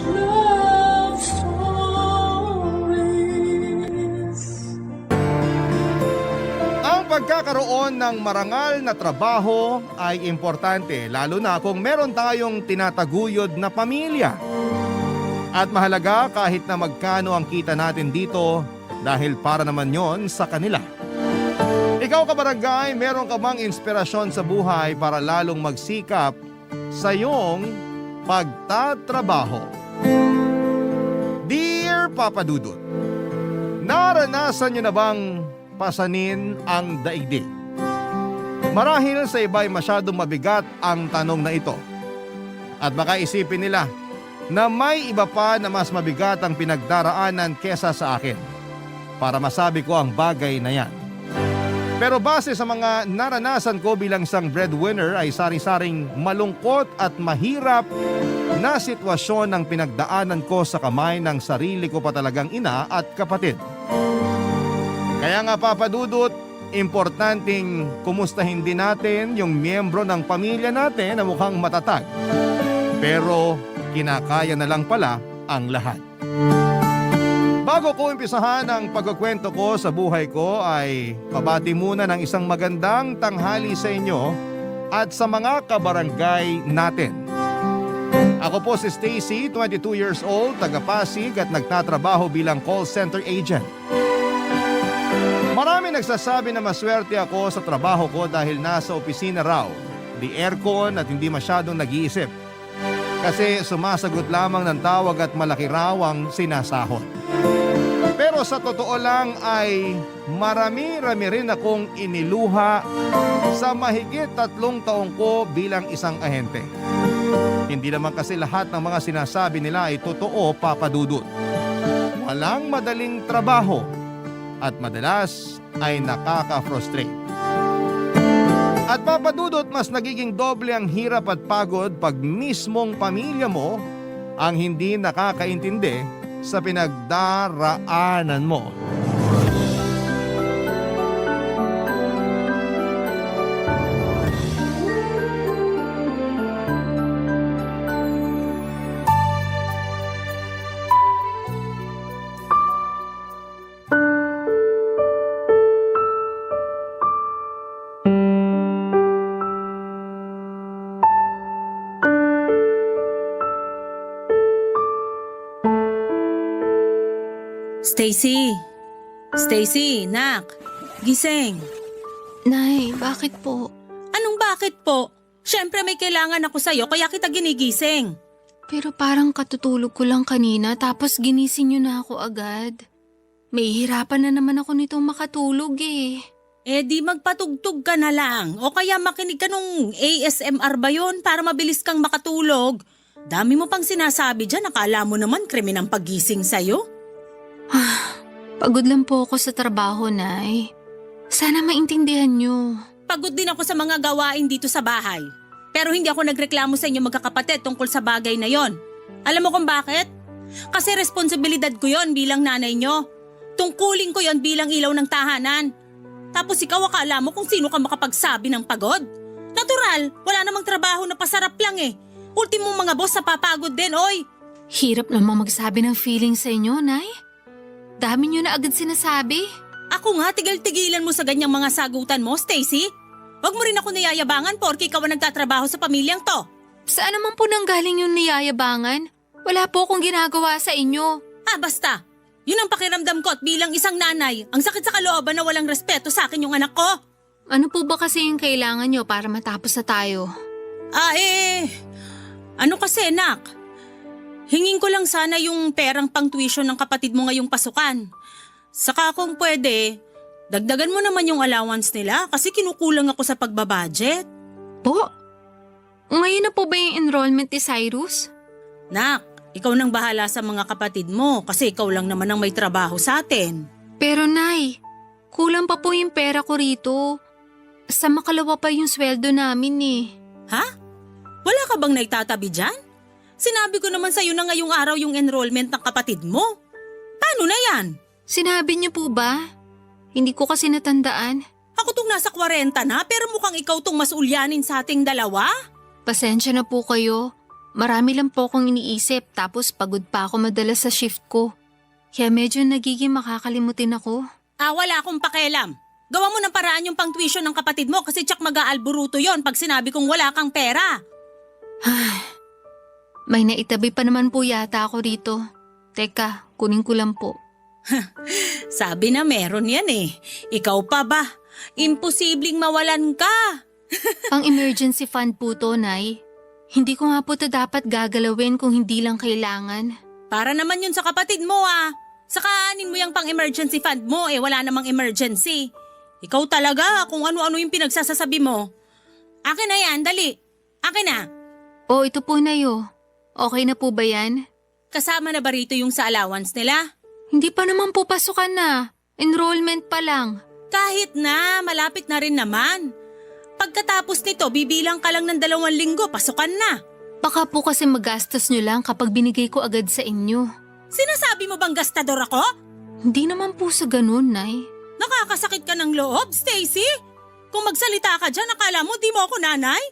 love stories. Ang pagkakaroon ng marangal na trabaho ay importante lalo na kung meron tayong tinataguyod na pamilya. At mahalaga kahit na magkano ang kita natin dito dahil para naman yon sa kanila. Ikaw kabarangay, meron ka bang inspirasyon sa buhay para lalong magsikap sa iyong pagtatrabaho? Dear Papa Dudut, naranasan niyo na bang pasanin ang daigdig? Marahil sa iba ay masyadong mabigat ang tanong na ito. At baka isipin nila na may iba pa na mas mabigat ang pinagdaraanan kesa sa akin para masabi ko ang bagay na yan. Pero base sa mga naranasan ko bilang isang breadwinner ay sari-saring malungkot at mahirap na sitwasyon ang pinagdaanan ko sa kamay ng sarili ko pa talagang ina at kapatid. Kaya nga Papa Dudut, importanteng kumustahin din natin yung miyembro ng pamilya natin na mukhang matatag. Pero kinakaya na lang pala ang lahat. Bago ko umpisahan ang pagkukwento ko sa buhay ko ay pabati muna ng isang magandang tanghali sa inyo at sa mga kabarangay natin. Ako po si Stacy, 22 years old, taga Pasig at nagtatrabaho bilang call center agent. Marami nagsasabi na maswerte ako sa trabaho ko dahil nasa opisina raw, di aircon at hindi masyadong nag-iisip. Kasi sumasagot lamang ng tawag at malaki raw ang sinasahod. Pero sa totoo lang ay marami-rami rin akong iniluha sa mahigit 3 taong ko bilang isang ahente. Hindi naman kasi lahat ng mga sinasabi nila ay totoo, Papa Dudut. Walang madaling trabaho at madalas ay nakaka-frustrate. At Papa Dudut, mas nagiging doble ang hirap at pagod pag mismong pamilya mo ang hindi nakakaintindi sa pinagdaraanan mo. Stacy! Stacy, nak! Gising! Nay, bakit po? Anong bakit po? Siyempre may kailangan ako sa'yo kaya kita ginigising. Pero parang katutulog ko lang kanina tapos ginising niyo na ako agad. May hirapan na naman ako nitong makatulog eh. Eh di magpatugtog ka na lang o kaya makinig ka nung ASMR ba yun para mabilis kang makatulog. Dami mo pang sinasabi dyan, akala mo naman krimen ang paggising sa'yo. Pagod lang po ako sa trabaho, Nay. Sana maintindihan niyo. Pagod din ako sa mga gawain dito sa bahay. Pero hindi ako nagreklamo sa inyo magkakapatid tungkol sa bagay na yon. Alam mo kung bakit? Kasi responsibilidad ko yon bilang nanay nyo. Tungkulin ko yon bilang ilaw ng tahanan. Tapos ikaw akala mo kung sino ka makapagsabi ng pagod? Natural, wala namang trabaho na pasarap lang eh. Ultimong mga boss na papagod din, oy. Hirap namang magsabi ng feeling sa inyo, Nay. Dami niyo na agad sinasabi. Ako nga, tigil-tigilan mo sa ganyang mga sagutan mo, Stacy. Huwag mo rin ako niyayabangan porke ikaw ang nagtatrabaho sa pamilyang to. Saan naman po nanggaling yung niyayabangan? Wala po akong ginagawa sa inyo. Basta. Yun ang pakiramdam ko at bilang isang nanay, ang sakit sa kalooban na walang respeto sa akin yung anak ko. Ano po ba kasi yung kailangan nyo para matapos na tayo? Ano kasi, nak? Hingin ko lang sana yung perang pang tuition ng kapatid mo ngayong pasukan. Saka kung pwede, dagdagan mo naman yung allowance nila kasi kinukulang ako sa pagbabudget. Po? Ngayon na po ba yung enrollment ni Cyrus? Nak, ikaw nang bahala sa mga kapatid mo kasi ikaw lang naman ang may trabaho sa atin. Pero Nay, kulang pa po yung pera ko rito. Sa makalawa pa yung sweldo namin eh. Ha? Wala ka bang naitatabi dyan? Sinabi ko naman sa'yo na ngayong araw yung enrollment ng kapatid mo. Paano na yan? Sinabi niyo po ba? Hindi ko kasi natandaan. Ako tong nasa 40 na pero mukhang ikaw tong mas ulyanin sa ating dalawa. Pasensya na po kayo. Marami lang po akong iniisip tapos pagod pa ako madalas sa shift ko. Kaya medyo nagiging makakalimutin ako. Wala akong pakialam. Gawa mo ng paraan yung pang-tuition ng kapatid mo kasi tsak mag-aalburuto yon pag sinabi kong wala kang pera. May naitabi pa naman po yata ako rito. Teka, kunin ko lang po. Sabi na meron yan eh. Ikaw pa ba? Imposibleng mawalan ka. Pang emergency fund po to, Nay. Hindi ko nga po to dapat gagalawin kung hindi lang kailangan. Para naman yun sa kapatid mo ah. Sakaanin mo yung pang-emergency fund mo wala namang emergency. Ikaw talaga kung ano-ano yung pinagsasasabi mo. Akin na yan, dali. Akin na. Ito po, Nay. Okay na po ba yan? Kasama na ba rito yung sa allowance nila? Hindi pa naman po pasukan na. Enrollment pa lang. Kahit na, malapit na rin naman. Pagkatapos nito, bibilang ka lang ng 2 linggo, pasukan na. Baka po kasi magastos nyo lang kapag binigay ko agad sa inyo. Sinasabi mo bang gastador ako? Hindi naman po sa ganun, Nay. Nakakasakit ka ng loob, Stacy. Kung magsalita ka dyan, akala mo di mo ako nanay?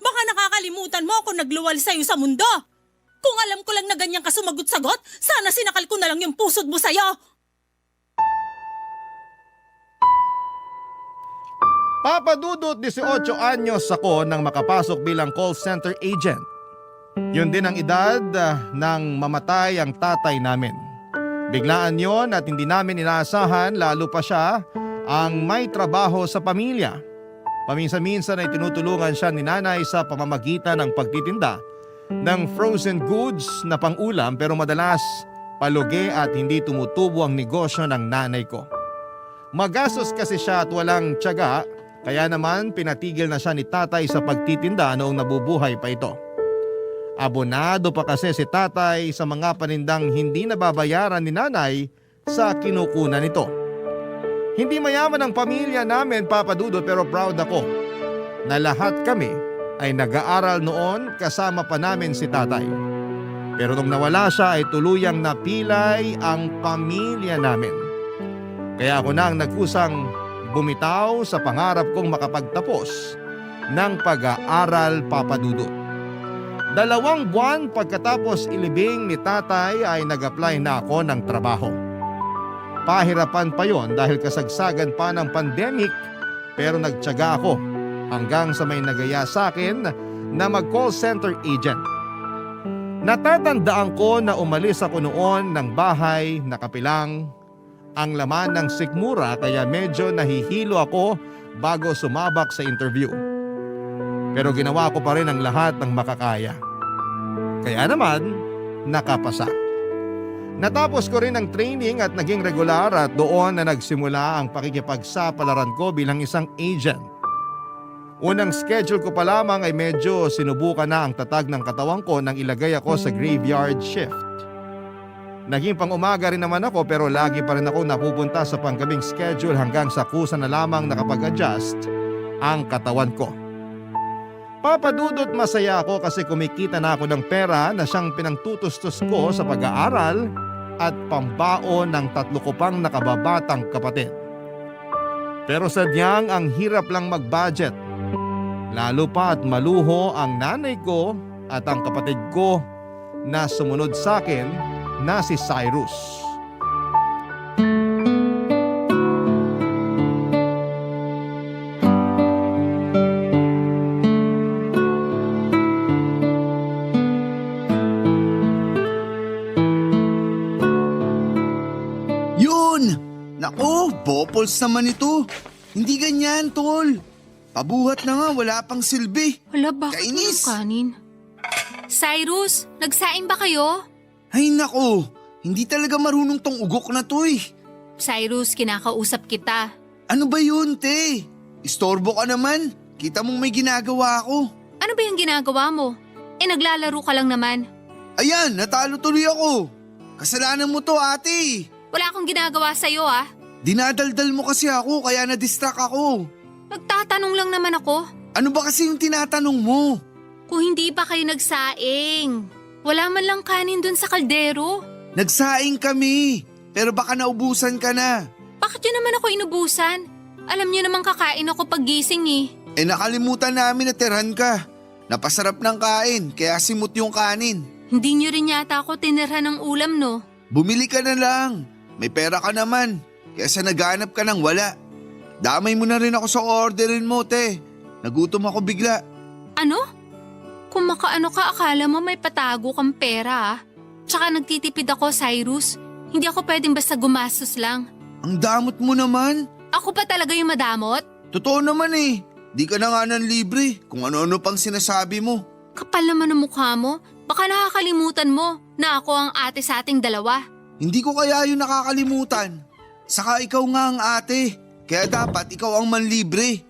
Baka nakakalimutan mo ako nagluwal sa'yo sa mundo. Kung alam ko lang na ganyan ka sumagot-sagot, sana sinakal ko na lang yung pusod mo sa'yo. Papa Dudut, 18 anyos ako nang makapasok bilang call center agent. Yun din ang edad nang mamatay ang tatay namin. Biglaan yon at hindi namin inaasahan, lalo pa siya ang may trabaho sa pamilya. Paminsan-minsan ay tinutulungan siya ni nanay sa pamamagitan ng pagtitinda ng frozen goods na pang-ulam, pero madalas palugi at hindi tumutubo ang negosyo ng nanay ko. Magastos kasi siya at walang tiyaga, kaya naman pinatigil na siya ni tatay sa pagtitinda noong nabubuhay pa ito. Abonado pa kasi si tatay sa mga panindang hindi nababayaran ni nanay sa kinukunan nito. Hindi mayaman ang pamilya namin, Papa Dudut, pero proud ako na lahat kami ay nag-aaral noon kasama pa namin si tatay. Pero nung nawala siya ay tuluyang napilay ang pamilya namin. Kaya ako na ang nagkusang bumitaw sa pangarap kong makapagtapos ng pag-aaral, Papa Dudut. 2 buwan pagkatapos ilibing ni tatay ay nag-apply na ako ng trabaho. Pahirapan pa yon dahil kasagsagan pa ng pandemic, pero nagtiyaga ako hanggang sa may nagaya sa akin na mag-call center agent. Natatandaan ko na umalis ako noon ng bahay na kapilang ang laman ng sikmura, kaya medyo nahihilo ako bago sumabak sa interview. Pero ginawa ko pa rin ang lahat ng makakaya. Kaya naman, nakapasa. Natapos ko rin ang training at naging regular at doon na nagsimula ang pakikipagsapalaran ko bilang isang agent. Unang schedule ko pa lamang ay medyo sinubukan na ang tatag ng katawan ko nang ilagay ako sa graveyard shift. Naging pang-umaga rin naman ako, pero lagi pa rin ako napupunta sa panggabing schedule hanggang sa kusa na lamang nakapag-adjust ang katawan ko. Papa Dudut, masaya ako kasi kumikita na ako ng pera na siyang pinangtutustos ko sa pag-aaral at pambaon ng 3 ko pang nakababatang kapatid. Pero sadyang ang hirap lang mag-budget. Lalo pa at maluho ang nanay ko at ang kapatid ko na sumunod sa akin na si Cyrus. Naku, bopols naman ito. Hindi ganyan, tol. Pabuhat na nga, wala pang silbi. Wala, bakit Kainis. walang kanin? Cyrus, nagsaing ba kayo? Ay naku, hindi talaga marunong tong ugok na to eh. Cyrus, kinakausap kita. Ano ba yun, te? Istorbo ka naman. Kita mong may ginagawa ako. Ano ba yung ginagawa mo? Naglalaro ka lang naman. Ayan, natalo tuloy ako. Kasalanan mo to, ate. Wala akong ginagawa sa'yo ah. Dinadaldal mo kasi ako kaya na-distract ako. Nagtatanong lang naman ako. Ano ba kasi yung tinatanong mo? Kung hindi pa kayo nagsaing. Wala man lang kanin dun sa kaldero. Nagsaing kami, pero baka naubusan ka na. Bakit yun naman ako inubusan? Alam niyo naman kakain ako pag gising eh. Nakalimutan namin na tirhan ka. Napasarap ng kain, kaya simot yung kanin. Hindi niyo rin yata ako tinirhan ng ulam, no? Bumili ka na lang. May pera ka naman. Kesa naghanap ka ng wala. Damay mo na rin ako sa orderin mo, te. Nagutom ako bigla. Ano? Kung makaano ka, akala mo may patago kang pera, ah. Tsaka nagtitipid ako, Cyrus. Hindi ako pwedeng basta gumastos lang. Ang damot mo naman. Ako pa talaga yung madamot? Totoo naman eh. Di ka na nga ng libre kung ano-ano pang sinasabi mo. Kapal naman ang mukha mo. Baka nakakalimutan mo na ako ang ate sa ating dalawa. Hindi ko kaya yun nakakalimutan. Saka ikaw nga ang ate. Kaya dapat ikaw ang manlibre.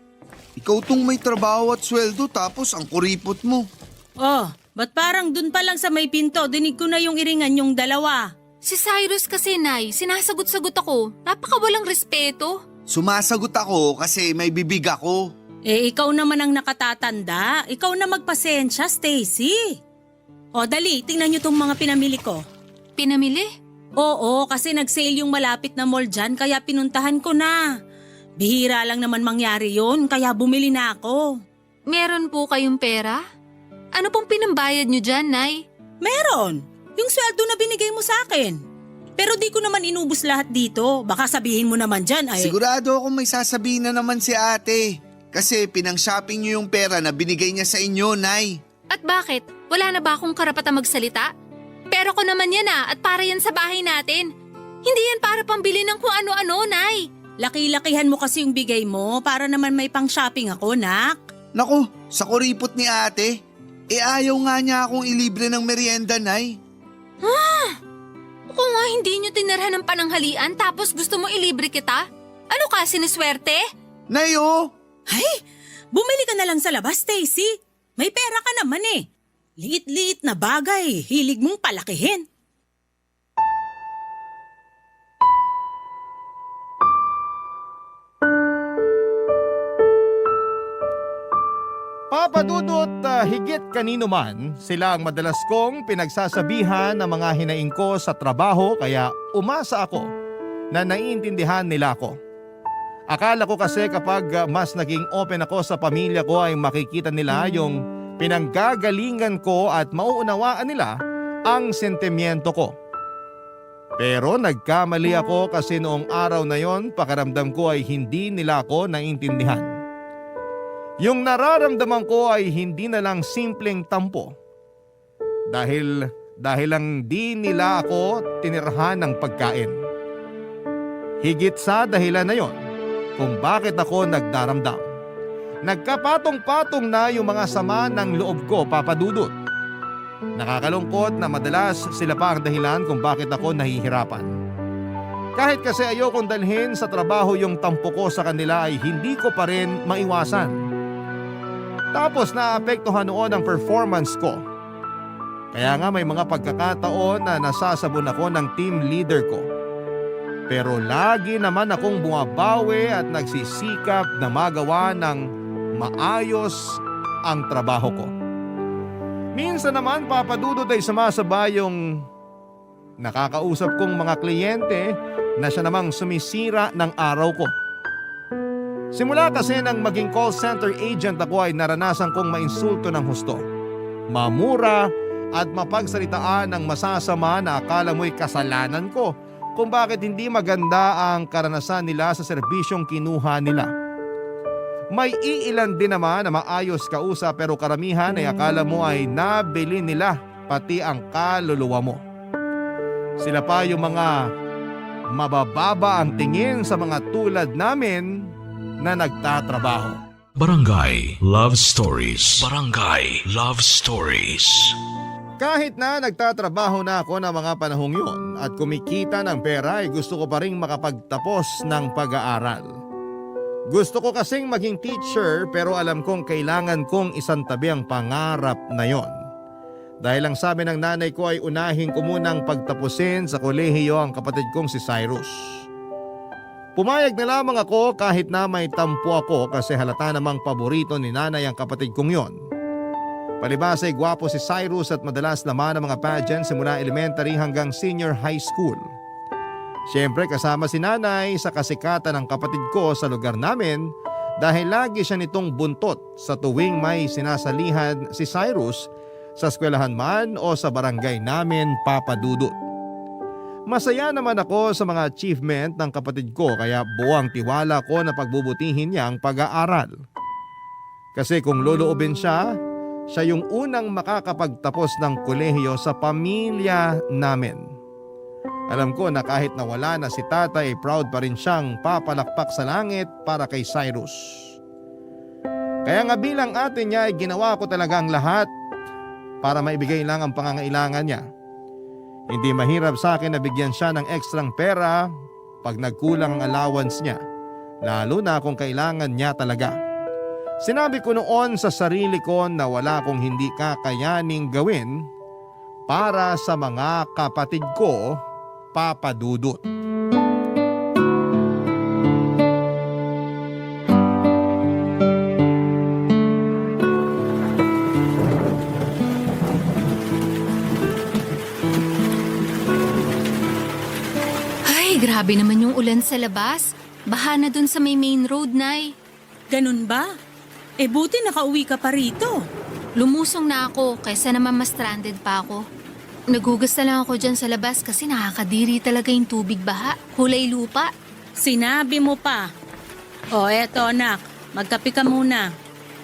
Ikaw tong may trabaho at sweldo tapos ang kuripot mo. Oh, ba't parang dun pa lang sa may pinto, dinig ko na yung iringan yung dalawa. Si Cyrus kasi, Nay, sinasagot-sagot ako. Napakawalang respeto. Sumasagot ako kasi may bibig ako. Eh, ikaw naman ang nakatatanda. Ikaw na magpasensya, Stacy. O, dali, tingnan niyo tong mga pinamili ko. Pinamili? Oo, kasi nag-sale yung malapit na mall dyan, kaya pinuntahan ko na. Bihira lang naman mangyari yun, kaya bumili na ako. Meron po kayong pera? Ano pong pinambayad nyo dyan, Nay? Meron. Yung sweldo na binigay mo sa akin. Pero di ko naman inubos lahat dito. Baka sabihin mo naman dyan ay... Sigurado akong may sasabihin na naman si ate. Kasi pinang-shopping niyo yung pera na binigay niya sa inyo, Nay. At bakit? Wala na ba akong karapatang magsalita? Pero ko naman yan at para yan sa bahay natin. Hindi yan para pambili ng kung ano-ano, Nay. Laki-lakihan mo kasi yung bigay mo para naman may pang-shopping ako, nak. Naku, sa kuripot ni ate. Ayaw nga niya akong ilibre ng merienda, Nay. Kung nga hindi nyo tinirhan ng pananghalian tapos gusto mo ilibre kita? Ano ka, siniswerte? Nay, oh! Ay, bumili ka na lang sa labas, Stacy. May pera ka naman eh. Liit-liit na bagay, hilig mong palakihin. Papa Dudut, higit kanino man, sila ang madalas kong pinagsasabihan ng mga hinaing ko sa trabaho kaya umasa ako na naiintindihan nila ako. Akala ko kasi kapag mas naging open ako sa pamilya ko ay makikita nila yung pinanggagalingan ko at mauunawaan nila ang sentimiento ko. Pero nagkamali ako kasi noong araw na yon pakiramdam ko ay hindi nila ako naiintindihan. Yung nararamdaman ko ay hindi na lang simpleng tampo. Dahil lang di nila ako tinirahan ng pagkain. Higit sa dahilan na yon kung bakit ako nagdaramdam. Nagkapatong-patong na yung mga sama ng loob ko, Papa Dudut. Nakakalungkot na madalas sila pa ang dahilan kung bakit ako nahihirapan. Kahit kasi ayokong dalhin sa trabaho yung tampo ko sa kanila ay hindi ko pa rin maiwasan. Tapos naapektuhan noon ang performance ko. Kaya nga may mga pagkakataon na nasasabon ako ng team leader ko. Pero lagi naman akong bumabawi at nagsisikap na magawa ng maayos ang trabaho ko. Minsan naman, Papa Dudut, ay sumasabay yung nakakausap kong mga kliyente na siya namang sumisira ng araw ko. Simula kasi nang maging call center agent ako ay naranasan kong mainsulto ng husto. Mamura at mapagsalitaan ng masasama na akala mo'y kasalanan ko kung bakit hindi maganda ang karanasan nila sa serbisyong kinuha nila. May iilan din naman na maayos kausap pero karamihan ay akala mo ay nabili nila pati ang kaluluwa mo. Sila pa yung mga mabababa ang tingin sa mga tulad namin na nagtatrabaho. Barangay Love Stories. Barangay Love Stories. Kahit na nagtatrabaho na ako ng mga panahong yun at kumikita ng pera ay gusto ko pa rin makapagtapos ng pag-aaral. Gusto ko kasing maging teacher pero alam kong kailangan kong isantabi ang pangarap na yon. Dahil ang sabi ng nanay ko ay unahin ko munang pagtapusin sa kolehiyo ang kapatid kong si Cyrus. Pumayag na lamang ako kahit na may tampo ako kasi halata namang paborito ni nanay ang kapatid kong yon. Palibhas ay gwapo si Cyrus at madalas naman ang mga pageants simula elementary hanggang senior high school. Siyempre kasama si nanay sa kasikatan ng kapatid ko sa lugar namin dahil lagi siya nitong buntot sa tuwing may sinasalihan si Cyrus sa eskwelahan man o sa barangay namin, Papa Dudut. Masaya naman ako sa mga achievement ng kapatid ko kaya buwang tiwala ko na pagbubutihin niya ang pag-aaral. Kasi kung loloobin siya yung unang makakapagtapos ng kolehiyo sa pamilya namin. Alam ko na kahit nawala na si tatay, proud pa rin siyang papalakpak sa langit para kay Cyrus. Kaya nga bilang ate niya ay ginawa ko talaga ang lahat para maibigay lang ang pangangailangan niya. Hindi mahirap sa akin na bigyan siya ng ekstrang pera pag nagkulang ang allowance niya, lalo na kung kailangan niya talaga. Sinabi ko noon sa sarili ko na wala akong hindi kakayaning gawin para sa mga kapatid ko, Papa Dudut. Ay, grabe naman yung ulan sa labas. Baha na dun sa may main road, Nay. Ganun ba? Buti nakauwi ka pa rito. Lumusong na ako kaysa naman mas stranded pa ako. Nagugas na lang ako dyan sa labas kasi nakakadiri talaga yung tubig baha. Kulay lupa. Sinabi mo pa. Eto anak, magkape ka muna.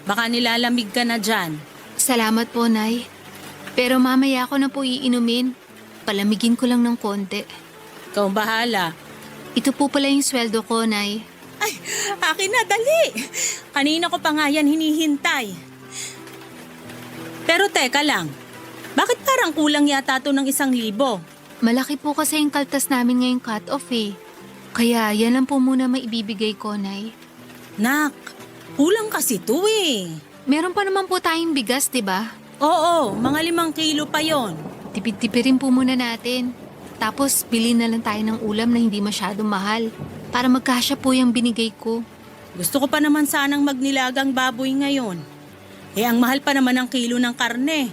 Baka nilalamig ka na dyan. Salamat po, Nay. Pero mamaya ako na po iinumin. Palamigin ko lang ng konti. Ikaw bahala. Ito po pala yung sweldo ko, Nay. Ay, akin na, dali. Kanina ko pa nga yan hinihintay. Pero teka lang, bakit parang kulang yata to ng 1,000? Malaki po kasi yung kaltas namin ngayong cut-off eh. Kaya yan lang po muna maibibigay ko, Nay. Nak, kulang kasi to eh. Meron pa naman po tayong bigas, di ba? Oo, mga 5 kilo pa yon. Tipid-tipirin po muna natin. Tapos bilhin na lang tayo ng ulam na hindi masyadong mahal. Para magkasya po yung binigay ko. Gusto ko pa naman sanang magnilagang baboy ngayon. Ang mahal pa naman ang kilo ng karne.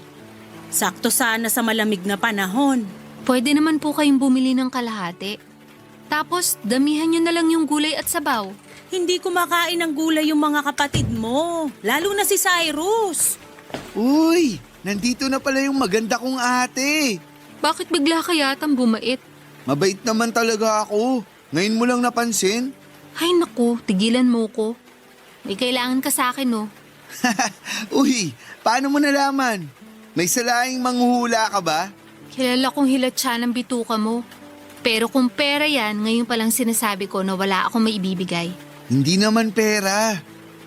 Sakto sana sa malamig na panahon. Pwede naman po kayong bumili ng kalahati. Tapos damihan nyo na lang yung gulay at sabaw. Hindi kumakain ng gulay yung mga kapatid mo. Lalo na si Cyrus. Uy, nandito na pala yung maganda kong ate. Bakit bigla ka yatang bumait? Mabait naman talaga ako. Ngayon mo lang napansin? Ay naku, tigilan mo ko. May kailangan ka sa akin, no? Uy, paano mo nalaman? May salaing manghuhula ka ba? Kilala kong hilatsa ng bituka mo. Pero kung pera yan, ngayon palang sinasabi ko na wala akong maibibigay. Hindi naman pera.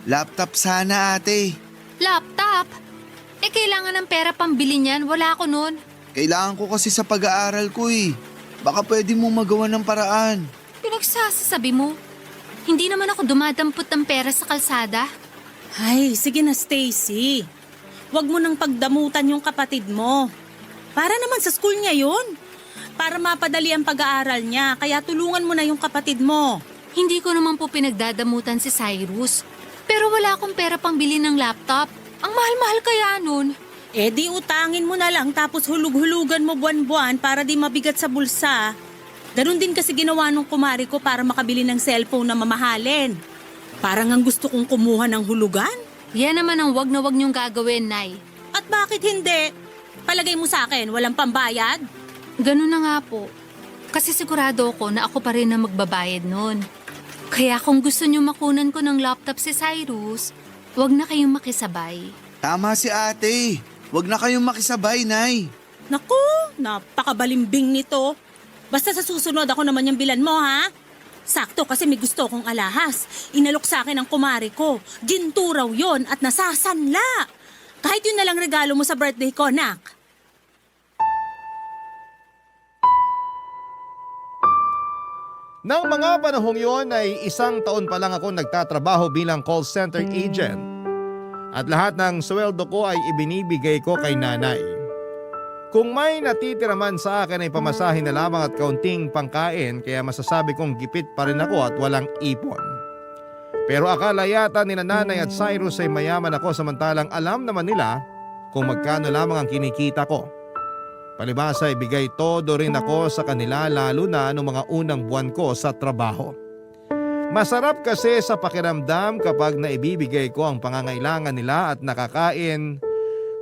Laptop sana ate. Laptop? Kailangan ng pera pambili niyan. Wala ako nun. Kailangan ko kasi sa pag-aaral ko eh. Baka pwede mo magawa ng paraan. Pinagsasabi mo. Hindi naman ako dumadampot ng pera sa kalsada. Ay, sige na Stacy. Huwag mo nang pagdamutan yung kapatid mo. Para naman sa school niya yun. Para mapadali ang pag-aaral niya, kaya tulungan mo na yung kapatid mo. Hindi ko naman po pinagdadamutan si Cyrus. Pero wala akong pera pang bili ng laptop. Ang mahal-mahal kaya nun. Di utangin mo na lang tapos hulug-hulugan mo buwan-buwan para di mabigat sa bulsa. Ganun din kasi ginawa nung kumari ko para makabili ng cellphone na mamahalin. Parang ang gusto kong kumuha ng hulugan. Yan naman ang wag na wag niyong gagawin, Nay. At bakit hindi? Palagay mo sa akin, walang pambayad? Ganun na nga po. Kasi sigurado ako na ako pa rin na magbabayad nun. Kaya kung gusto niyo makunan ko ng laptop si Cyrus, wag na kayong makisabay. Tama si ate. Huwag na kayong makisabay, Nay. Naku, napakabalimbing nito. Basta sa susunod ako naman yung bilan mo, ha? Sakto kasi may gusto kong alahas. Inalok sa akin ang kumari ko. Ginto raw yun at nasasanla. Kahit yun na lang regalo mo sa birthday ko, nak. Nang mga panahong yon ay 1 taon pa lang ako nagtatrabaho bilang call center agent. At lahat ng sweldo ko ay ibinibigay ko kay nanay. Kung may natitira man sa akin ay pamasahin na lamang at kaunting pangkain kaya masasabi kong gipit pa rin ako at walang ipon. Pero akala yata ni nanay at Cyrus ay mayaman ako samantalang alam naman nila kung magkano lamang ang kinikita ko. Palibasa ibigay todo rin ako sa kanila lalo na noong mga unang buwan ko sa trabaho. Masarap kasi sa pakiramdam kapag naibibigay ko ang pangangailangan nila at nakakain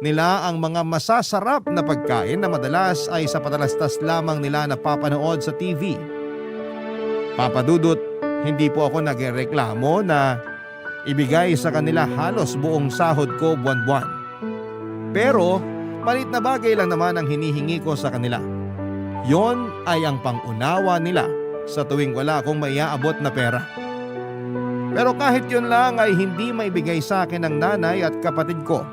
nila ang mga masasarap na pagkain na madalas ay sa patalastas lamang nila napapanood sa TV. Papa Dudut, hindi po ako nagreklamo na ibigay sa kanila halos buong sahod ko buwan-buwan. Pero maliit na bagay lang naman ang hinihingi ko sa kanila. Yon ay ang pangunawa nila sa tuwing wala akong maiaabot na pera. Pero kahit yun lang ay hindi maibigay sa akin ng nanay at kapatid ko.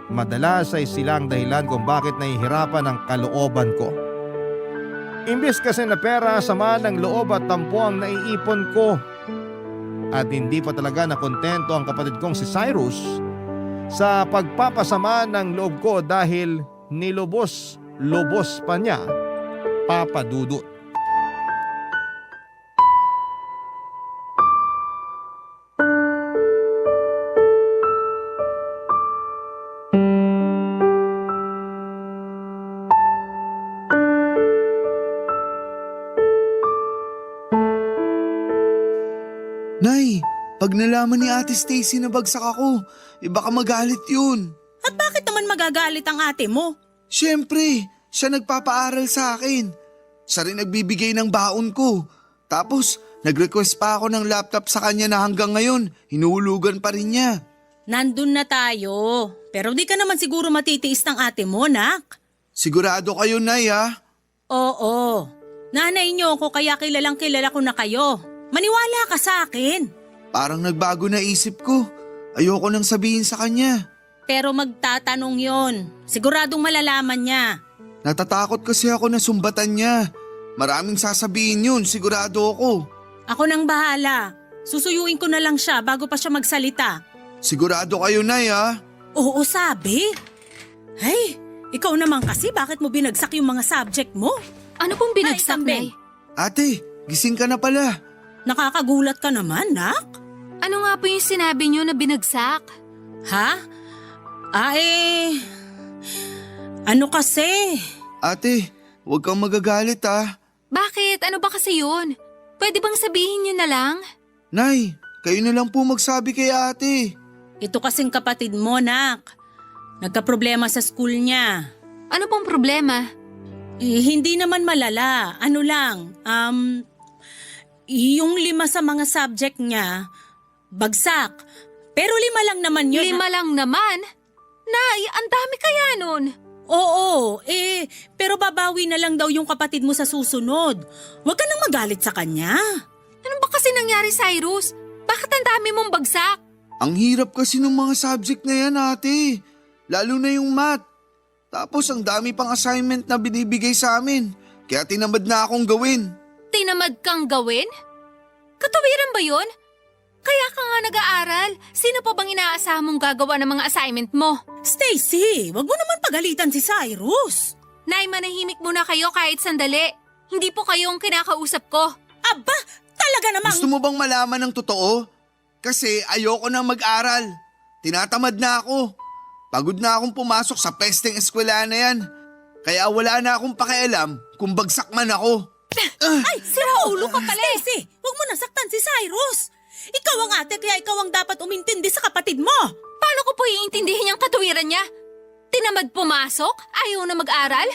Madalas ay silang dahilan kung bakit nahihirapan ang kalooban ko. Imbes kasi na pera, sama ng loob at tampo ang naiipon ko. At hindi pa talaga nakontento ang kapatid kong si Cyrus sa pagpapasama ng loob ko dahil nilubos-lubos pa niya Papa Dudut. Nay, pag nalaman ni Ate Stacy na bagsak ako, baka magalit yun. At bakit naman magagalit ang ate mo? Siyempre, siya nagpapaaral sa akin. Siya rin nagbibigay ng baon ko. Tapos, nag-request pa ako ng laptop sa kanya na hanggang ngayon, hinuhulugan pa rin niya. Nandun na tayo. Pero di ka naman siguro matitiis ng ate mo, nak. Sigurado kayo, Nay, ha? Oo. Nanay niyo ko kaya kilalang kilala ko na kayo. Maniwala ka sa akin. Parang nagbago na isip ko. Ayoko nang sabihin sa kanya. Pero magtatanong yon. Siguradong malalaman niya. Natatakot kasi ako na sumbatan niya. Maraming sasabihin yun, sigurado ako. Ako nang bahala. Susuyuin ko na lang siya bago pa siya magsalita. Sigurado kayo, Nay, ha? Oo, sabi. Hey, ikaw naman kasi bakit mo binagsak yung mga subject mo? Ano pong binagsak, Kambing. Nay? Ate, gising ka na pala. Nakakagulat ka naman, nak. Ano nga po yung sinabi niyo na binagsak? Ha? Ano kasi? Ate, huwag kang magagalit, ha? Bakit? Ano ba kasi yun? Pwede bang sabihin niyo na lang? Nay, kayo na lang po magsabi kay ate. Ito kasing kapatid mo, nak. Nagka-problema sa school niya. Ano pong problema? Hindi naman malala. Ano lang, yung 5 sa mga subject niya, bagsak. Pero 5 lang naman yun. 5 lang naman? Nay, ang dami kaya nun. Oo, pero babawi na lang daw yung kapatid mo sa susunod. Huwag ka nang magalit sa kanya. Ano ba kasi nangyari, Cyrus? Bakit ang dami mong bagsak? Ang hirap kasi ng mga subject na yan, ate. Lalo na yung math. Tapos ang dami pang assignment na binibigay sa amin. Kaya tinamad na akong gawin. Tinamad kang gawin? Katawiran ba yun? Kaya ka nga nag-aaral. Sino pa bang inaasahan mong gagawa ng mga assignment mo? Stacy, wag mo naman pagalitan si Cyrus. Nay, manahimik muna kayo kahit sandali. Hindi po kayo ang kinakausap ko. Aba, talaga namang... Gusto mo bang malaman ng totoo? Kasi ayoko na mag-aral. Tinatamad na ako. Pagod na akong pumasok sa pesteng eskwela na yan. Kaya wala na akong pakialam kung bagsak man ako. Ay, sira ulo ka pala. Stacy, wag mo nasaktan si Cyrus. Ikaw ang ate kaya ikaw ang dapat umintindi sa kapatid mo. Paano ko po iintindihin yung katuwiran niya? Tinamad pumasok? Ayaw na mag-aral?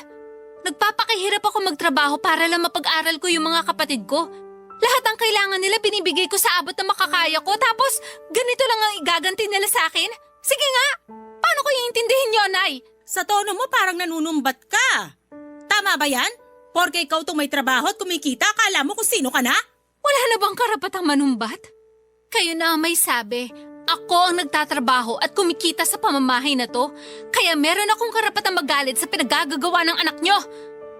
Nagpapakahirap ako magtrabaho para lang mapag-aral ko yung mga kapatid ko. Lahat ang kailangan nila binibigay ko sa abot na makakaya ko tapos ganito lang ang igaganti nila sa akin? Sige nga, paano ko iintindihin yun, Nay? Sa tono mo parang nanunumbat ka. Tama ba yan? Porke ikaw itong may trabaho at kumikita, akala mo kung sino ka na? Wala na bang karapatang manumbat? Kayo na ang may sabi. Ako ang nagtatrabaho at kumikita sa pamamahay na to. Kaya meron akong karapatang magalit sa pinagagagawa ng anak nyo.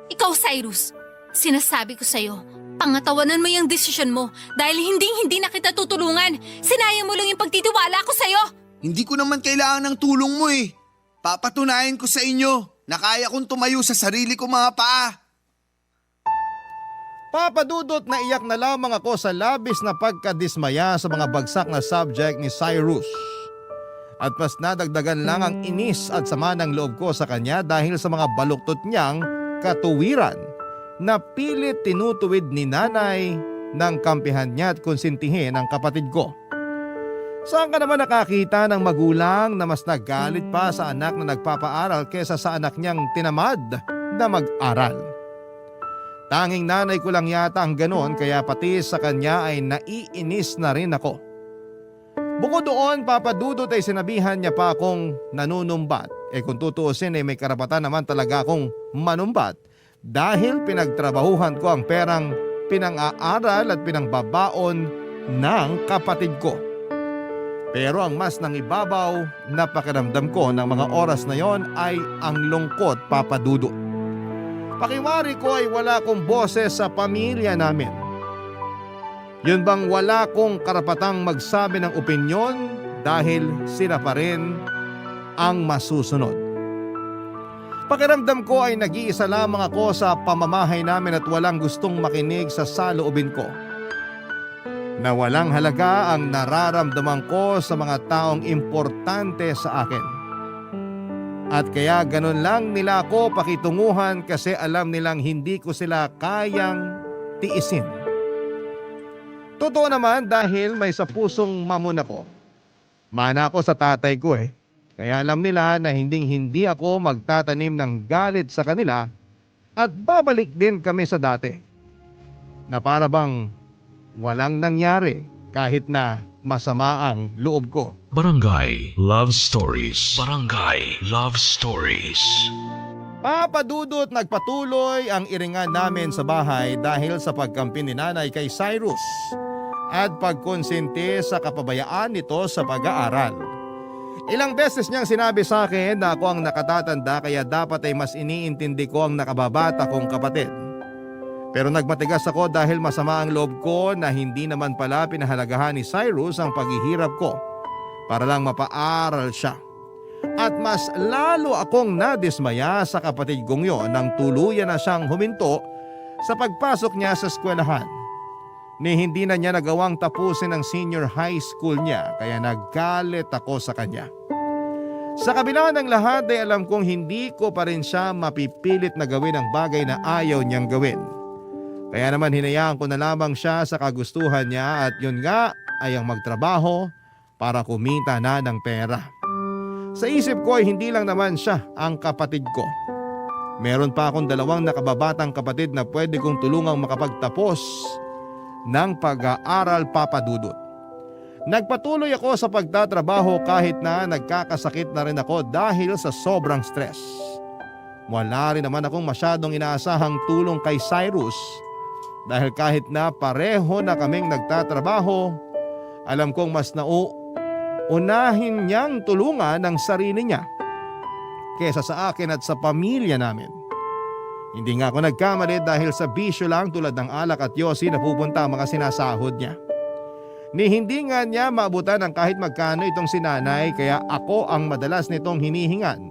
Ikaw, Cyrus, sinasabi ko sa'yo, pangatawanan mo yung desisyon mo dahil hindi na kita tutulungan. Sinayang mo lang yung pagtitiwala ko sa'yo. Hindi ko naman kailangan ng tulong mo eh. Papatunayan ko sa inyo na kaya kong tumayo sa sarili kong mga paa. Papa Dudut, naiyak na lamang ako sa labis na pagkadismaya sa mga bagsak na subject ni Cyrus. At mas nadagdagan lang ang inis at sama ng loob ko sa kanya dahil sa mga baluktot niyang katuwiran na pilit tinutuwid ni nanay ng kampihan niya at konsintihin ang kapatid ko. Saan ka naman nakakita ng magulang na mas naggalit pa sa anak na nagpapaaral kesa sa anak niyang tinamad na mag-aral? Tanging nanay ko lang yata ang ganon kaya pati sa kanya ay naiinis na rin ako. Bukod doon, Papa Dudut ay sinabihan niya pa akong nanunumbat. Kung tutuusin ay may karapatan naman talaga akong manumbat dahil pinagtrabahuhan ko ang perang pinang-aaral at pinangbabaon ng kapatid ko. Pero ang mas nangibabaw na pakiramdam ko ng mga oras na yon ay ang lungkot, Papa Dudut. Pakiwari ko ay wala kong boses sa pamilya namin. Yun bang wala kong karapatang magsabi ng opinyon dahil sila pa rin ang masusunod. Pakiramdam ko ay nag-iisa lamang ako sa pamamahay namin at walang gustong makinig sa saloobin ko. Na walang halaga ang nararamdaman ko sa mga taong importante sa akin. At kaya ganun lang nila ako pakitunguhan kasi alam nilang hindi ko sila kayang tiisin. Totoo naman dahil may sa pusong mamon ako. Mana ako sa tatay ko Kaya alam nila na hindi ako magtatanim ng galit sa kanila at babalik din kami sa dati. Na para bang walang nangyari kahit na masama ang loob ko. Barangay Love Stories. Barangay Love Stories. Papa Dudut, nagpatuloy ang iringan namin sa bahay dahil sa pagkampi ni nanay kay Cyrus at pagkonsente sa kapabayaan nito sa pag-aaral. Ilang beses niyang sinabi sa akin na ako ang nakatatanda kaya dapat ay mas iniintindi ko ang nakababata kong kapatid. Pero nagmatigas ako dahil masama ang loob ko na hindi naman pala pinahalagahan ni Cyrus ang paghihirap ko para lang mapaaral siya. At mas lalo akong nadismaya sa kapatid kong yon nang tuluyan na siyang huminto sa pagpasok niya sa eskwelahan. Ni hindi na niya nagawang tapusin ang senior high school niya kaya naggalit ako sa kanya. Sa kabila ng lahat ay alam kong hindi ko pa rin siya mapipilit na gawin ang bagay na ayaw niyang gawin. Kaya naman hinayaan ko na lamang siya sa kagustuhan niya at yun nga ay ang magtrabaho para kumita na ng pera. Sa isip ko ay hindi lang naman siya ang kapatid ko. Meron pa akong 2 nakababatang kapatid na pwede kong tulungang makapagtapos ng pag-aaral, Papa Dudut. Nagpatuloy ako sa pagtatrabaho kahit na nagkakasakit na rin ako dahil sa sobrang stress. Wala rin naman akong masyadong inaasahang tulong kay Cyrus dahil kahit na pareho na kaming nagtatrabaho, alam kong mas unahin niyang tulungan ang sarili niya kesa sa akin at sa pamilya namin. Hindi nga ako nagkamali dahil sa bisyo lang tulad ng alak at yosi na pupunta ang mga sinasahod niya. Ni hindi nga niya maabutan ng kahit magkano itong sinanay kaya ako ang madalas nitong hinihingan,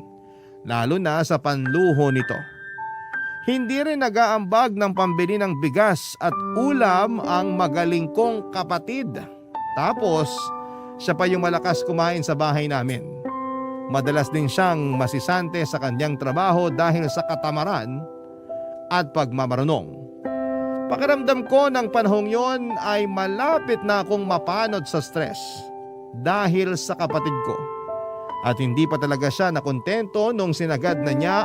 lalo na sa panluho nito. Hindi rin nag-aambag ng pambili ng bigas at ulam ang magaling kong kapatid. Tapos, siya pa yung malakas kumain sa bahay namin. Madalas din siyang masisante sa kanyang trabaho dahil sa katamaran at pagmamarunong. Pakiramdam ko ng panahong yon ay malapit na akong mapanod sa stress dahil sa kapatid ko. At hindi pa talaga siya nakontento nung sinagad na niya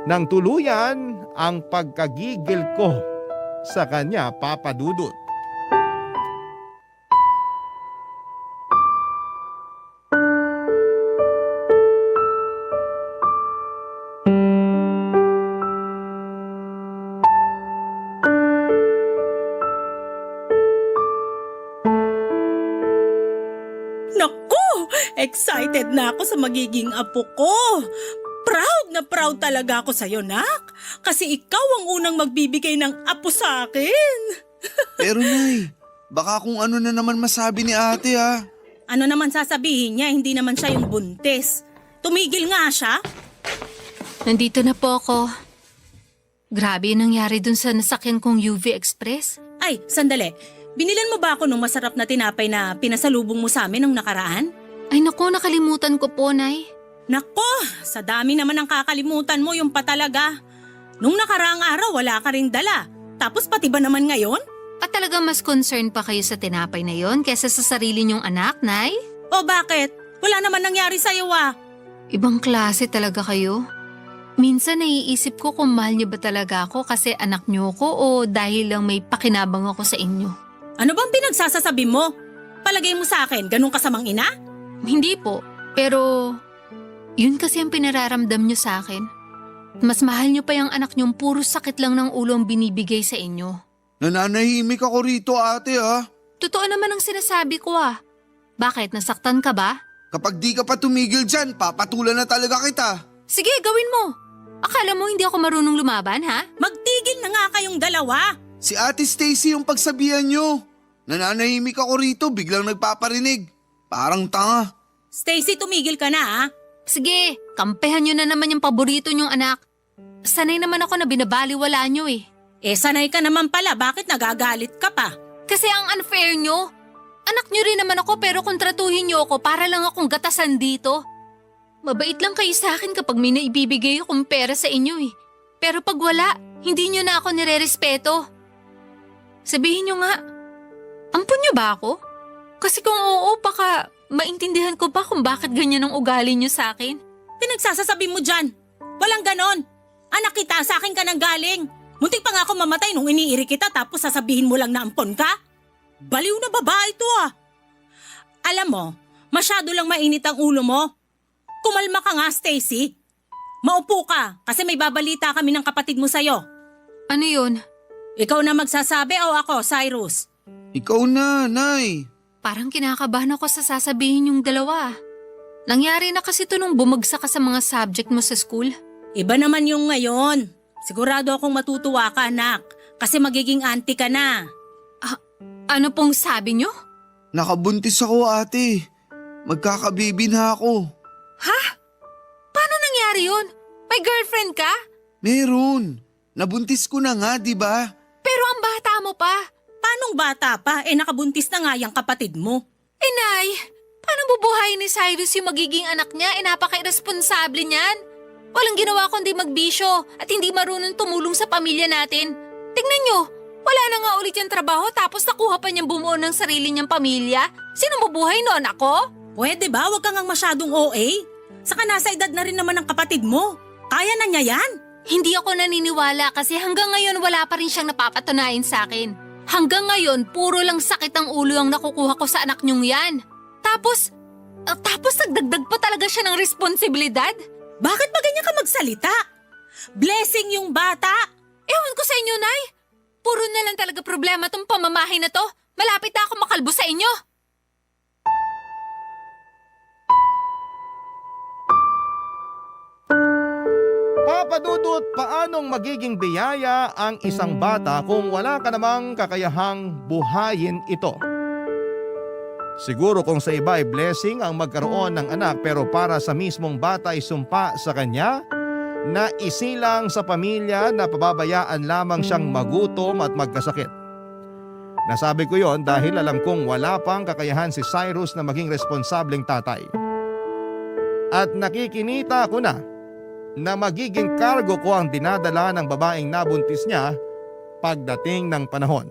ng tuluyan ang pagkagigil ko sa kanya, Papa Dudut. Excited na ako sa magiging apo ko. Proud talaga ako sa'yo, nak. Kasi ikaw ang unang magbibigay ng apo sa akin. Pero Nay, baka kung ano na naman masabi ni ate ha. Ano naman sasabihin niya, hindi naman siya yung buntis. Tumigil nga siya. Nandito na po ako. Grabe yung nangyari dun sa nasakyan kong UV Express. Ay, sandali. Binilan mo ba ako ng masarap na tinapay na pinasalubong mo sa amin nung nakaraan? Ay naku, nakalimutan ko po, Nay. Nako, sa dami naman ang kakalimutan mo yung patalaga. Nung nakaraang araw wala ka ring dala. Tapos pati ba naman ngayon? At talagang mas concerned pa kayo sa tinapay na yon kesa sa sarili niyong anak, Nay? O bakit? Wala naman nangyari sa'yo ah. Ibang klase talaga kayo. Minsan naiisip ko kung mahal niyo ba talaga ako kasi anak niyo ko o dahil lang may pakinabang ako sa inyo. Ano bang pinagsasasabi mo? Palagay mo sa akin, ganun kasamang ina? Hindi po, pero yun kasi ang pinararamdam niyo sa akin. Mas mahal niyo pa yung anak niyong puro sakit lang ng ulo ang binibigay sa inyo. Nananahimik ako rito ate ha. Totoo naman ang sinasabi ko ah. Bakit, nasaktan ka ba? Kapag di ka pa tumigil dyan, papatulan na talaga kita. Sige, gawin mo. Akala mo hindi ako marunong lumaban ha? Magtigil na nga kayong dalawa. Si Ate Stacy yung pagsabihan nyo. Nananahimik ako rito, biglang nagpaparinig. Parang tanga. Stacy, tumigil ka na ah. Sige, kampehan niyo na naman yung paborito niyong anak. Sanay naman ako na binabaliwala niyo eh. Sanay ka naman pala, bakit nagagalit ka pa? Kasi ang unfair niyo. Anak niyo rin naman ako pero kontratuhin niyo ako para lang akong gatasan dito. Mabait lang kayo sa akin kapag may naibibigay akong pera sa inyo eh. Pero pag wala, hindi niyo na ako nirerespeto. Sabihin niyo nga, ampun niyo ba ako? Kasi kung oo, baka maintindihan ko ba kung bakit ganyan ang ugali niyo sa akin? Pinagsasasabi mo dyan. Walang ganon. Anak kita, sa akin ka nang galing. Muntik pa nga ako mamatay nung iniiri kita tapos sasabihin mo lang na ampon ka? Baliw na babae to ah. Alam mo, masyado lang mainit ang ulo mo. Kumalma ka nga, Stacy. Maupo ka kasi may babalita kami ng kapatid mo sa'yo. Ano yun? Ikaw na magsasabi o ako, Cyrus? Ikaw na, Nay. Parang kinakabahan ako sa sasabihin yung dalawa. Nangyari na kasi to nung bumagsak ka sa mga subject mo sa school. Iba naman yung ngayon. Sigurado akong matutuwa ka, anak. Kasi magiging auntie ka na. Ano pong sabi niyo? Nakabuntis ako ate. Magkakabibi na ako. Ha? Paano nangyari yun? May girlfriend ka? Meron. Nabuntis ko na nga, di ba? Pero ang bata mo pa. Paanong bata pa? Nakabuntis na nga yung kapatid mo. Nay, paano bubuhayin ni Cyrus yung magiging anak niya? Napaka-irresponsable niyan. Walang ginawa kundi magbisyo at hindi marunong tumulong sa pamilya natin. Tingnan niyo, wala na nga ulit yung trabaho tapos nakuha pa niyang bumuo ng sarili niyang pamilya. Sino mabuhay noon, ako? Pwede ba? Huwag kang ang masyadong OA. Saka nasa edad na rin naman ng kapatid mo. Kaya na niya yan. Hindi ako naniniwala kasi hanggang ngayon wala pa rin siyang napapatunayan sa akin. Hanggang ngayon, puro lang sakit ang ulo ang nakukuha ko sa anak niyong yan. Tapos nagdagdag pa talaga siya ng responsibilidad. Bakit ba ganyan ka magsalita? Blessing yung bata. Ewan ko sa inyo, Nay. Puro na lang talaga problema tong pamamahay na to. Malapit na ako makalbo sa inyo. Papadudot, paanong magiging biyaya ang isang bata kung wala ka namang kakayahang buhayin ito? Siguro kung sa iba ay blessing ang magkaroon ng anak pero para sa mismong bata ay sumpa sa kanya na isilang sa pamilya na pababayaan lamang siyang magutom at magkasakit. Nasabi ko yon dahil alam kong wala pang kakayahan si Cyrus na maging responsableng tatay. At nakikinita ko na magiging kargo ko ang dinadala ng babaeng nabuntis niya pagdating ng panahon.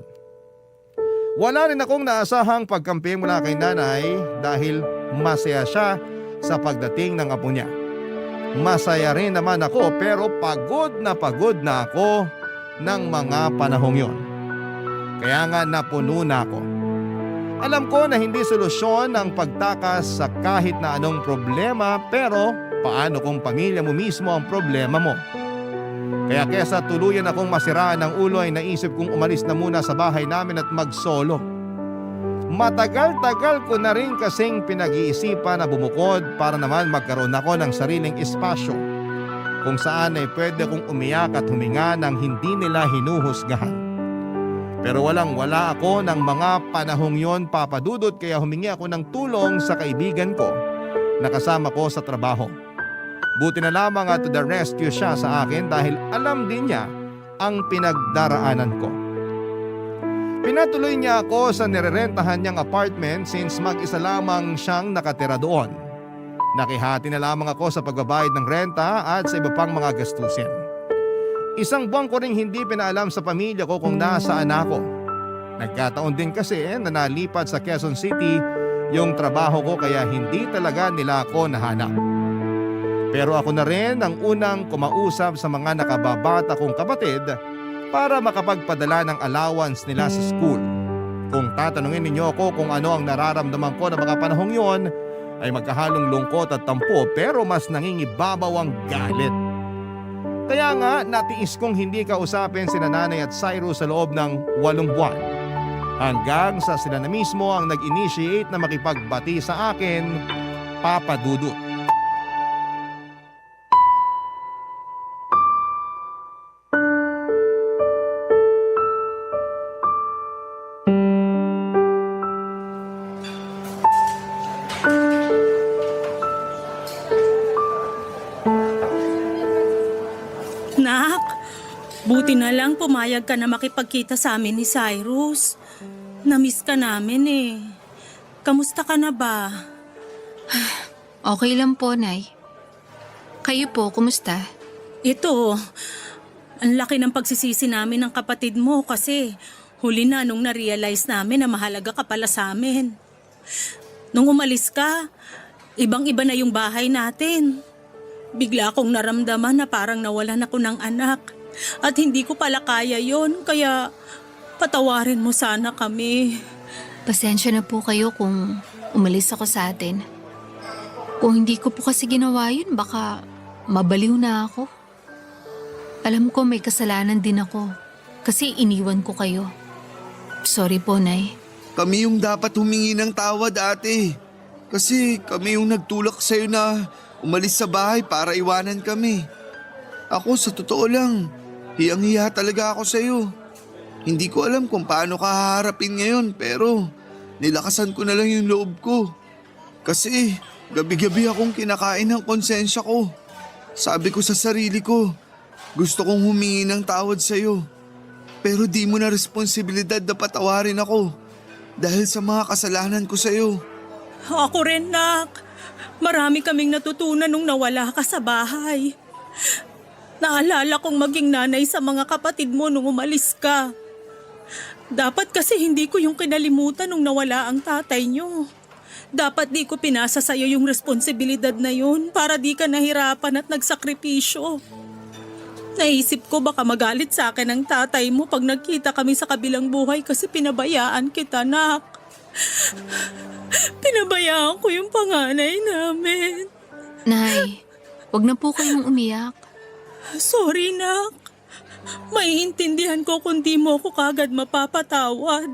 Wala rin akong naasahang pagkampi mula kay nanay dahil masaya siya sa pagdating ng apo niya. Masaya rin naman ako pero pagod na ako ng mga panahong yon. Kaya nga napuno na ako. Alam ko na hindi solusyon ang pagtakas sa kahit na anong problema pero paano kung pamilya mo mismo ang problema mo? Kaya kesa tuluyan akong masiraan ng ulo ay naisip kong umalis na muna sa bahay namin at mag-solo. Matagal-tagal ko na rin kasing pinag-iisipan na bumukod para naman magkaroon ako ng sariling espasyo kung saan ay pwede kong umiyak at huminga ng hindi nila hinuhusgahan. Pero walang-wala ako ng mga panahong yon, papadudot, kaya humingi ako ng tulong sa kaibigan ko na kasama ko sa trabaho. Buti na lamang at to the rescue siya sa akin dahil alam din niya ang pinagdaraanan ko. Pinatuloy niya ako sa nirerentahan niyang apartment since mag-isa lamang siyang nakatira doon. Nakihati na lamang ako sa pagbabayad ng renta at sa iba pang mga gastusin. Isang buwan ko ring hindi pinaalam sa pamilya ko kung nasaan ako. Nagkataon din kasi na nalipat sa Quezon City yung trabaho ko kaya hindi talaga nila ako nahanap. Pero ako na rin ang unang kumausap sa mga nakababata kong kapatid para makapagpadala ng allowance nila sa school. Kung tatanungin ninyo ako kung ano ang nararamdaman ko na mga panahong yon, ay magkahalong lungkot at tampo pero mas nangingibabaw ang galit. Kaya nga natiis kong hindi kausapin si Nanay at Cyrus sa loob ng 8 buwan. Hanggang sa sila na mismo ang nag-initiate na makipagbati sa akin, Papa Dudut. Nak, buti na lang pumayag ka na makipagkita sa amin ni Cyrus. Namiss ka namin eh. Kamusta ka na ba? Okay lang po, Nay. Kayo po, kumusta? Ito, ang laki ng pagsisisi namin ng kapatid mo kasi huli na nung na-realize namin na mahalaga ka pala sa amin. Nung umalis ka, ibang-iba na yung bahay natin. Bigla akong naramdaman na parang nawalan ako ng anak at hindi ko pala kaya yon kaya patawarin mo sana kami. Pasensya na po kayo kung umalis ako sa atin. Kung hindi ko po kasi ginawa yun, baka mabaliw na ako. Alam ko may kasalanan din ako kasi iniwan ko kayo. Sorry po, Nay. Kami yung dapat humingi ng tawad, ate. Kasi kami yung nagtulak sa'yo na umalis sa bahay para iwanan kami. Ako sa totoo lang, hiyang-hiya talaga ako sa'yo. Hindi ko alam kung paano ka haharapin ngayon pero nilakasan ko na lang yung loob ko. Kasi gabi-gabi akong kinakain ng konsensya ko. Sabi ko sa sarili ko, gusto kong humingi ng tawad sa'yo. Pero di mo na responsibilidad na patawarin ako dahil sa mga kasalanan ko sa'yo. Ako rin, Nak. Marami kaming natutunan nung nawala ka sa bahay. Naalala kong maging nanay sa mga kapatid mo nung umalis ka. Dapat kasi hindi ko yung kinalimutan nung nawala ang tatay nyo. Dapat di ko pinasa sa'yo yung responsibilidad na yun para di ka nahirapan at nagsakripisyo. Naisip ko baka magalit sa akin ang tatay mo pag nagkita kami sa kabilang buhay kasi pinabayaan kita, Nak. Pinabayaan ko yung panganay namin. Nay, wag na po kayong umiyak. Sorry, Nak. Maiintindihan ko kung di mo ako kagad mapapatawad.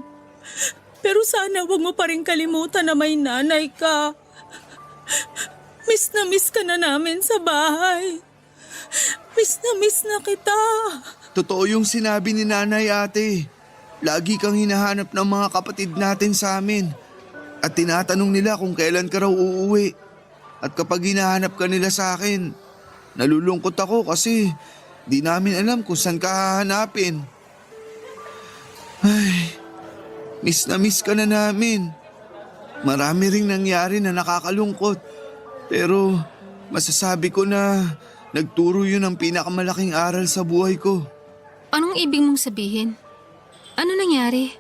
Pero sana wag mo pa rin kalimutan na may nanay ka. Miss na miss ka na namin sa bahay. Miss na kita. Totoo yung sinabi ni nanay, ate. Lagi kang hinahanap ng mga kapatid natin sa amin. At tinatanong nila kung kailan ka raw uuwi. At kapag hinahanap ka nila sa akin, nalulungkot ako kasi di namin alam kung saan ka hahanapin. Ay, miss na miss ka na namin. Marami ring nangyari na nakakalungkot. Pero masasabi ko na nagturo yun ang pinakamalaking aral sa buhay ko. Anong ibig mong sabihin? Ano nangyari?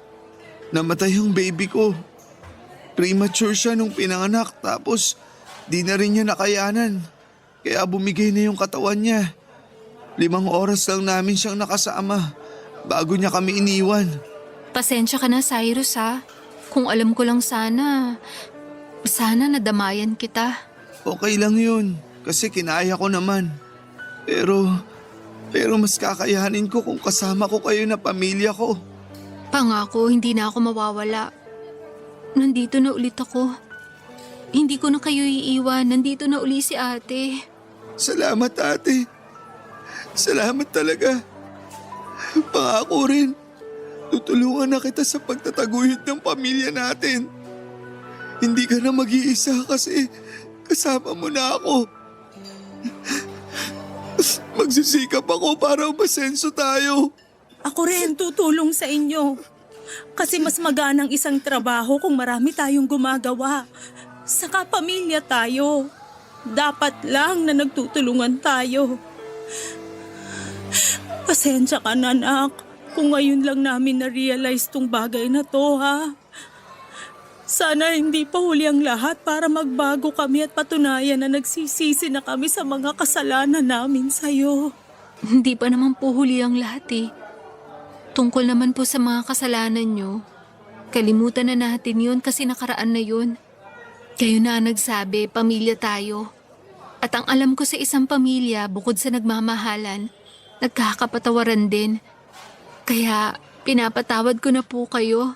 Namatay ang baby ko. Premature siya nung pinanganak tapos di na rin niya nakayanan. Kaya bumigay na yung katawan niya. 5 oras lang namin siyang nakasama bago niya kami iniwan. Pasensya ka na, Cyrus, ha? Kung alam ko lang sana nadamayan kita. Okay lang yun kasi kinaya ko naman. Pero mas kakayanin ko kung kasama ko kayo na pamilya ko. Pangako, hindi na ako mawawala. Nandito na ulit ako. Hindi ko na kayo iiwan. Nandito na uli si ate. Salamat, ate. Salamat talaga. Pangako rin, tutulungan na kita sa pagtataguyod ng pamilya natin. Hindi ka na mag-iisa kasi kasama mo na ako. Magsisikap ako para umasenso tayo. Ako rin tutulong sa inyo. Kasi mas maganang isang trabaho kung marami tayong gumagawa. Saka pamilya tayo. Dapat lang na nagtutulungan tayo. Pasensya ka na, Nak. Kung ngayon lang namin na-realize tong bagay na to, ha? Sana hindi pa huli ang lahat para magbago kami at patunayan na nagsisisi na kami sa mga kasalanan namin sa'yo. Hindi pa naman po huli ang lahat eh. Tungkol naman po sa mga kasalanan nyo, kalimutan na natin yun kasi nakaraan na yun. Kayo na ang nagsabi, pamilya tayo. At ang alam ko sa isang pamilya, bukod sa nagmamahalan, nagkakapatawaran din. Kaya pinapatawad ko na po kayo.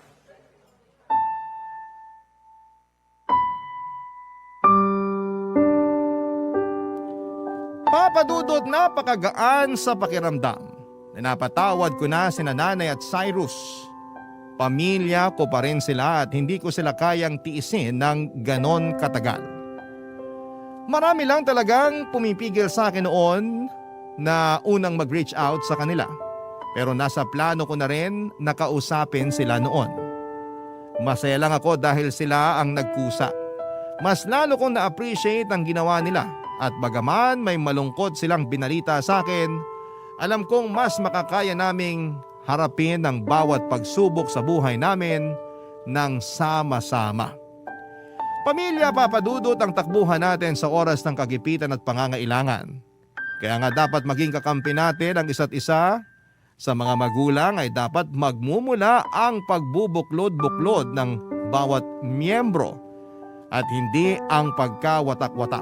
Papa Dudut, napakagaan sa pakiramdam. Napatawad ko na sina Nanay at Cyrus. Pamilya ko pa rin sila at hindi ko sila kayang tiisin ng ganon katagal. Marami lang talagang pumipigil sa akin noon na unang mag-reach out sa kanila. Pero nasa plano ko na rin nakausapin sila noon. Masaya lang ako dahil sila ang nagkusa. Mas lalo kong na-appreciate ang ginawa nila at bagaman may malungkot silang binalita sa akin, alam kong mas makakaya naming harapin ang bawat pagsubok sa buhay namin ng sama-sama. Pamilya, Papa Dudut, ang takbuhan natin sa oras ng kagipitan at pangangailangan. Kaya nga dapat maging kakampi natin ang isa't isa. Sa mga magulang ay dapat magmumula ang pagbubuklod-buklod ng bawat miyembro at hindi ang pagkawatak-watak.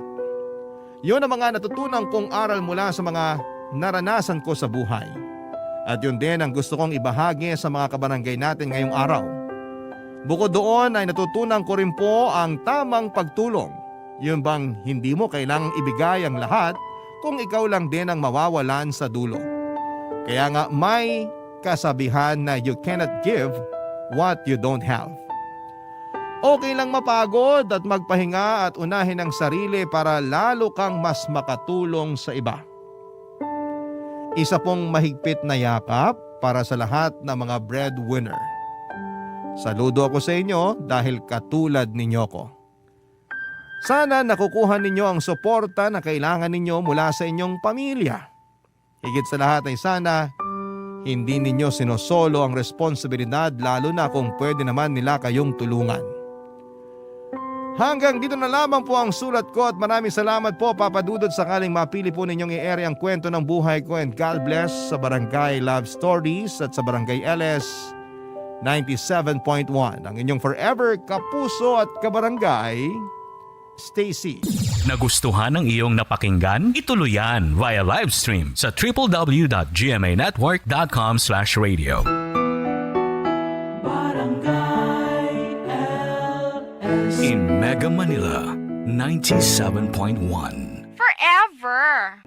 Yun ang mga natutunan kong aral mula sa mga naranasan ko sa buhay. At yun din ang gusto kong ibahagi sa mga kabarangay natin ngayong araw. Bukod doon ay natutunan ko rin po ang tamang pagtulong. Yun bang hindi mo kailangang ibigay ang lahat kung ikaw lang din ang mawawalan sa dulo. Kaya nga may kasabihan na you cannot give what you don't have. Okay lang mapagod at magpahinga at unahin ang sarili para lalo kang mas makatulong sa iba. Isa pong mahigpit na yakap para sa lahat ng mga breadwinner. Saludo ako sa inyo dahil katulad ninyo ko. Sana nakukuha ninyo ang suporta na kailangan ninyo mula sa inyong pamilya. Higit sa lahat ay sana hindi ninyo sinosolo ang responsibilidad lalo na kung pwede naman nila kayong tulungan. Hanggang dito na lamang po ang sulat ko at maraming salamat po, Papa Dudut, sakaling mapili po ninyong i-air ang kwento ng buhay ko, and God bless sa Barangay Love Stories at sa Barangay LS 97.1. Ang inyong forever kapuso at kabarangay, Stacy. Nagustuhan ng iyong napakinggan? Ituloy yan via live stream sa www.gmanetwork.com/radio. In Mega Manila, 97.1. Forever.